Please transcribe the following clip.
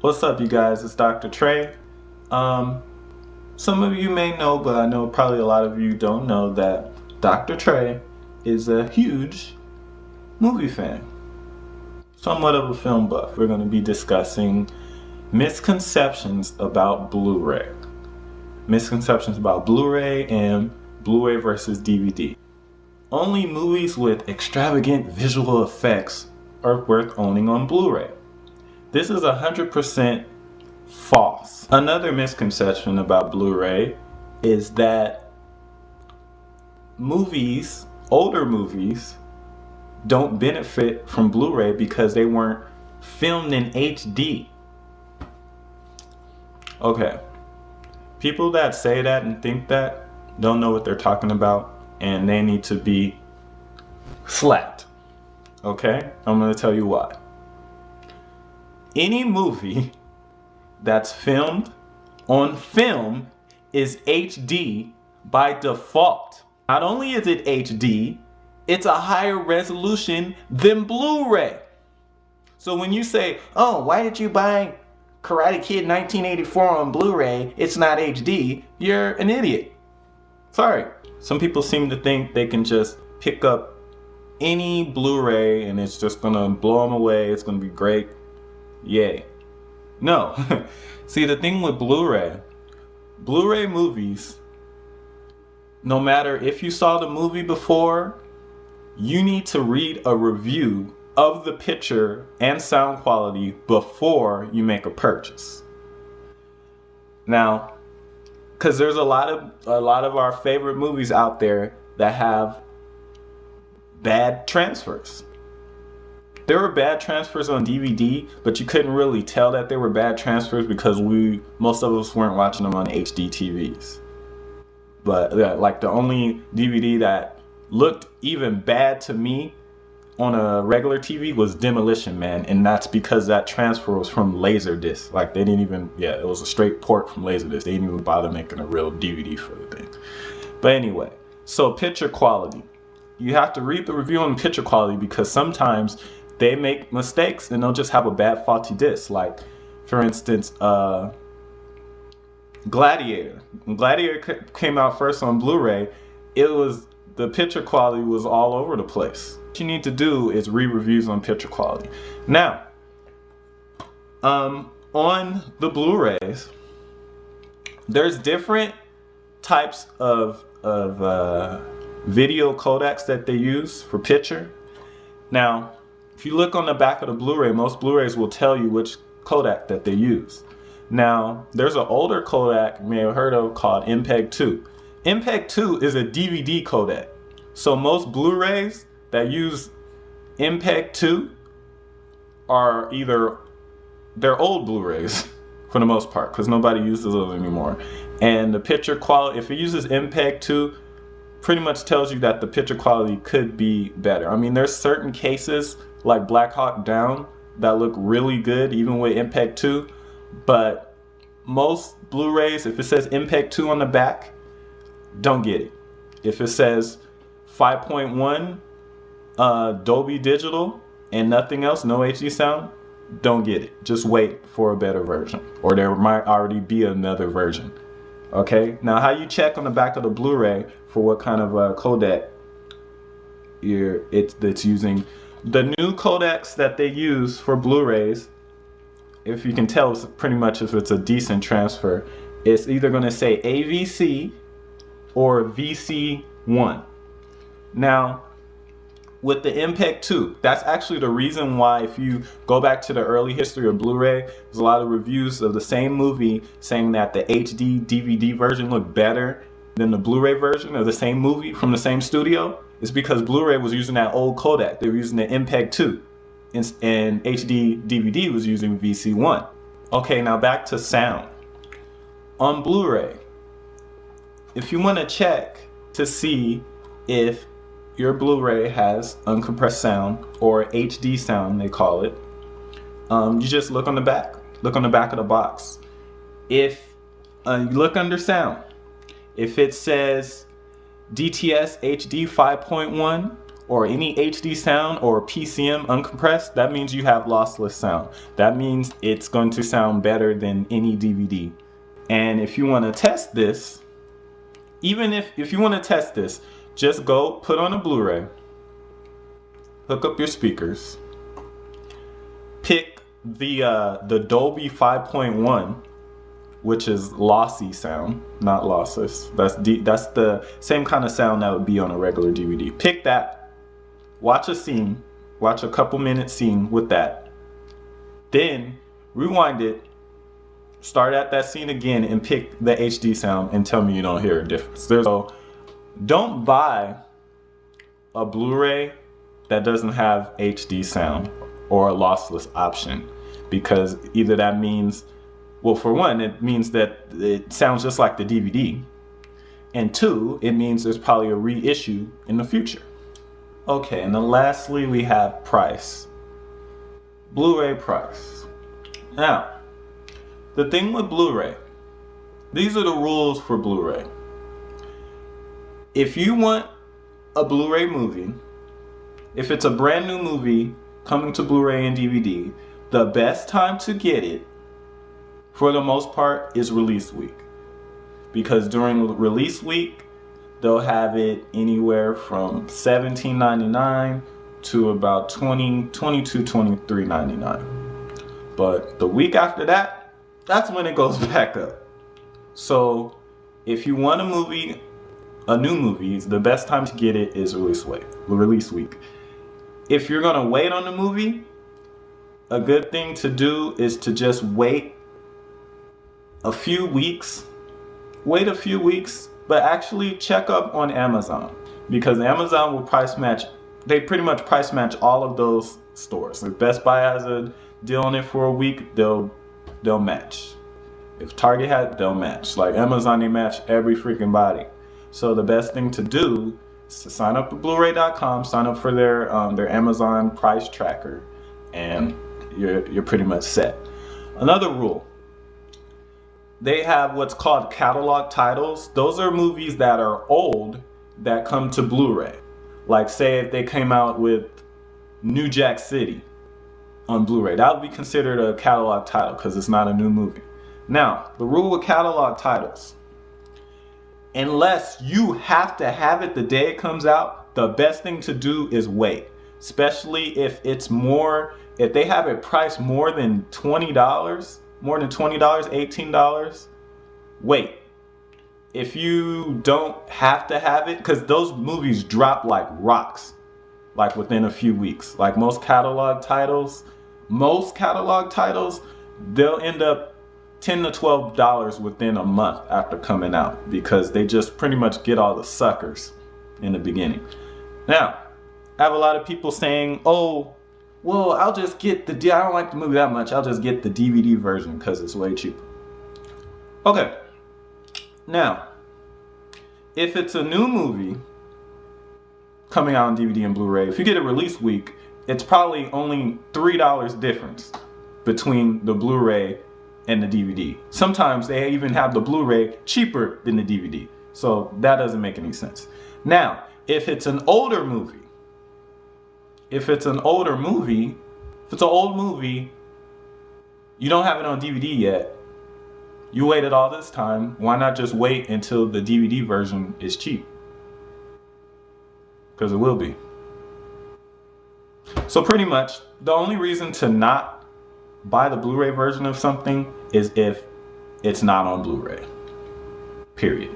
What's up, you guys? It's Dr. Trey. Um, some of you may know, but I know probably a lot of you don't know that Dr. Trey is a huge movie fan, somewhat of a film buff. We're going to be discussing misconceptions about Blu-ray. Misconceptions about Blu-ray and Blu-ray versus DVD. Only movies with extravagant visual effects are worth owning on Blu-ray. This is 100% false. Another misconception about Blu-ray is that older movies, don't benefit from Blu-ray because they weren't filmed in HD. Okay, people that say that and think that don't know what they're talking about, and they need to be slapped. Okay, I'm gonna tell you why. Any movie that's filmed on film is HD by default. Not only is it HD, it's a higher resolution than Blu-ray. So when you say, oh, why did you buy Karate Kid 1984 on Blu-ray? It's not HD. You're an idiot. Sorry. Some people seem to think they can just pick up any Blu-ray and it's just gonna blow them away. It's gonna be great. Yay. No. See, the thing with Blu-ray movies, no matter if you saw the movie before, you need to read a review of the picture and sound quality before you make a purchase. Now, because there's a lot of our favorite movies out there that have bad transfers. There were bad transfers on DVD, but you couldn't really tell that they were bad transfers because most of us weren't watching them on HD TVs. But like the only DVD that looked even bad to me on a regular TV was Demolition Man, and that's because that transfer was from Laserdisc. Like they didn't even, it was a straight port from Laserdisc. They didn't even bother making a real DVD for the thing. But anyway, so picture quality. You have to read the review on picture quality because sometimes they make mistakes and they'll just have a bad faulty disc. Like, for instance, Gladiator. When Gladiator came out first on Blu-ray, the picture quality was all over the place. What you need to do is read reviews on picture quality. Now, on the Blu-rays, there's different types of video codecs that they use for picture. Now, if you look on the back of the Blu-ray, most Blu-rays will tell you which codec that they use. Now, there's an older codec you may have heard of called MPEG-2. MPEG-2 is a DVD codec. So most Blu-rays that use MPEG-2 are they're old Blu-rays for the most part because nobody uses those anymore. And the picture quality, if it uses MPEG-2, pretty much tells you that the picture quality could be better. I mean, there's certain cases like Black Hawk Down that look really good even with MPEG-2, but most Blu-rays, if it says MPEG-2 on the back, don't get it. If it says 5.1 Dolby Digital and nothing else, no HD sound, don't get it. Just wait for a better version, or there might already be another version. Okay, now how you check on the back of the Blu-ray for what kind of codec it's using. The new codecs that they use for Blu-rays, if you can tell, it's pretty much if it's a decent transfer, it's either going to say AVC or VC1. Now, with the MPEG-2, that's actually the reason why, if you go back to the early history of Blu-ray, there's a lot of reviews of the same movie saying that the HD DVD version looked better than the Blu-ray version of the same movie from the same studio. It's because Blu-ray was using that old codec. They were using the MPEG-2, and HD DVD was using VC1. Okay, now back to sound. On Blu-ray, if you want to check to see if your Blu-ray has uncompressed sound, or HD sound they call it, you just look on the back. Look on the back of the box. If you look under sound, if it says DTS HD 5.1 or any HD sound or PCM uncompressed, that means you have lossless sound. That means it's going to sound better than any DVD. And if you want to test this, even if you want to test this, just go put on a Blu-ray, hook up your speakers, pick the Dolby 5.1, which is lossy sound, not lossless. That's the same kind of sound that would be on a regular DVD. Pick that, watch a scene, watch a couple minute scene with that, then rewind it, start at that scene again, and pick the HD sound and tell me you don't hear a difference. So don't buy a Blu-ray that doesn't have HD sound or a lossless option, because either that means, well, for one, it means that it sounds just like the DVD, and two, it means there's probably a reissue in the future. Okay, and then lastly we have price. Blu-ray price. Now, the thing with Blu-ray, these are the rules for Blu-ray. If you want a Blu-ray movie, if it's a brand new movie coming to Blu-ray and DVD, the best time to get it, for the most part, is release week. Because during release week, they'll have it anywhere from $17.99 to about $22, $23.99. But the week after that, that's when it goes back up. So if you want a movie, a new movie, the best time to get it is release week. If you're gonna wait on the movie, a good thing to do is to just wait a few weeks. Wait a few weeks, but actually check up on Amazon, because Amazon will price match. They pretty much price match all of those stores. If Best Buy has a deal on it for a week, they'll match. If Target had, they'll match. Like Amazon, they match every freaking body. So the best thing to do is to sign up at bluray.com, sign up for their Amazon price tracker, and you're pretty much set. Another rule, they have what's called catalog titles. Those are movies that are old that come to Blu-ray. Like say if they came out with New Jack City on Blu-ray, that would be considered a catalog title because it's not a new movie. Now, the rule with catalog titles, unless you have to have it the day it comes out, the best thing to do is wait. Especially if it's more, if they have it priced more than $20, $18, wait. If you don't have to have it, because those movies drop like rocks, like within a few weeks. Like most catalog titles, they'll end up $10 to $12 within a month after coming out, because they just pretty much get all the suckers in the beginning. Now, I have a lot of people saying, oh, well, I'll just get I don't like the movie that much, I'll just get the DVD version because it's way cheaper. Okay, now, if it's a new movie coming out on DVD and Blu-ray, if you get a release week, it's probably only $3 difference between the Blu-ray and the DVD. Sometimes they even have the Blu-ray cheaper than the DVD. So that doesn't make any sense. Now, if it's an older movie, if it's an old movie, you don't have it on DVD yet, you waited all this time, why not just wait until the DVD version is cheap? Because it will be. So pretty much, the only reason to not buy the Blu-ray version of something is if it's not on Blu-ray. Period.